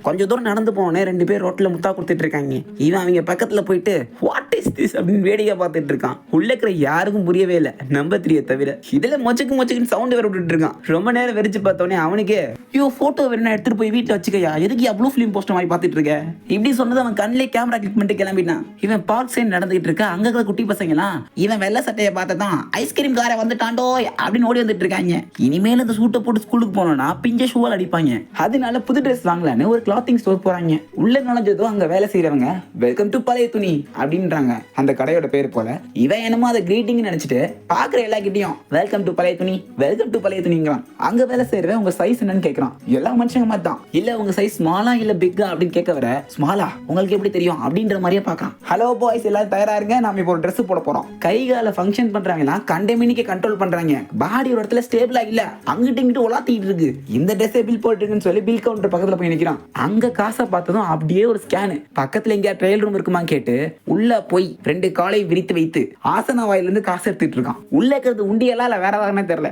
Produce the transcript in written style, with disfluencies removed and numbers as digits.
கொஞ்சம் தூரம் நடந்து போனே 2 பேர் ரோட்ல முத்தா கொடுத்துட்டு இருக்காங்க. இவன் அவங்க பக்கத்துல போயிட்டு வாட் இஸ் திஸ் அப்படின்னு வேடிக்கை பார்த்துட்டு இருக்கான். உள்ள இருக்கிற யாருக்கும் புரியவே இல்லை, நம்ப 3 தவிர. இதுல மொச்சுக்குன்னு சவுண்ட் வேற விட்டுட்டு இருக்கான். ரொம்ப நேரம் வெறிச்சு பார்த்தோன்னே அவனுக்கே போட்டோ வேணா எடுத்துட்டு போய் வீட்டுல வச்சுக்கையா, எதுக்கு ப்ளூ ஃபிலிம் போஸ்டர் மாதிரி பார்த்துட்டு இருக்க இப்படி சொன்னது அவன் கண்ணிலே கேமரா கிளிக் பண்ணிட்டு கிளம்பிட்டான். இவன் பார்க் சைடு நடந்துட்டு இருக்க. அங்க இருக்கிற குட்டி பசங்கலாம் இவன் வெள்ளை சட்டையை பார்த்ததான் ஐஸ்கிரீம் காரை வந்துட்டாண்டோ அப்படின்னு ஓடி வந்துட்டு இருக்காங்க. இனிமேல் இந்த சூட்டை போட்டு ஸ்கூலுக்கு போனோம்னா பிஞ்ச ஷூவால் அடிப்பாங்க. அதனால புது ட்ரெஸ் வாங்கலான்னு ஒரு கிளாத்திங் ஸ்டோர் போறாங்க. உள்ள நுழைஞ்சதும் அங்க வேலை செய்யறவங்க வெல்கம் டு பழைய துணி அப்படின்றாங்க. அந்த கடையோட பேர் போல இவன் என்னமோ அதை கிரீட்டிங் நினைச்சிட்டு பாக்குற எல்லா கிட்டையும் வெல்கம் டு பழைய துணி, வெல்கம் டு பழைய துணிங்கிறான். அங்க வேலை செய்யறவன் உங்க சைஸ் என்னன்னு கேட்கறான். எல்லா மனுஷங்க மாதிரி தான், இல்ல உங்க சைஸ் ஸ்மாலா இல்ல பிக்கா அப்படின்னு கேட்க வர ஸ்மாலா உங்களுக்கு எப்படி தெரியும் அப்படின்ற மாதிரியே பார்க்கலாம். ஹலோ பாய்ஸ் எல்லாரும் தயாரா இருங்க, நாம இப்போ ஒரு ட்ரெஸ் போட போறோம். கை கால ஃபங்க்ஷன் பண்றாங்கன்னா கண்டமினிக்கு கண்ட்ரோல் பண்றாங்க. பாடி ஒரு இடத்துல ஸ்டேபிளா இல்ல, அங்கிட்டு இங்கிட்டு உலாத்திட்டு இருக்கு. இந்த ட்ரெஸ் பில் போட்டுருக்குன்னு சொல்லி பில் கவுண்டர் பக்கத்துல போய் நிக்கிறான். அங்க காசை பார்த்ததும் அப்படியே ஒரு ஸ்கேனு. பக்கத்துல எங்கேயா ட்ரையல் ரூம் இருக்குமா கேட்டு உள்ள போய் 2 காலை விரித்து வைத்து ஆசன வாயில இருந்து காசு எடுத்துட்டு இருக்கான். உள்ள இருக்கிறது உண்டியெல்லாம் இல்ல வேற எதாவது தெரியல.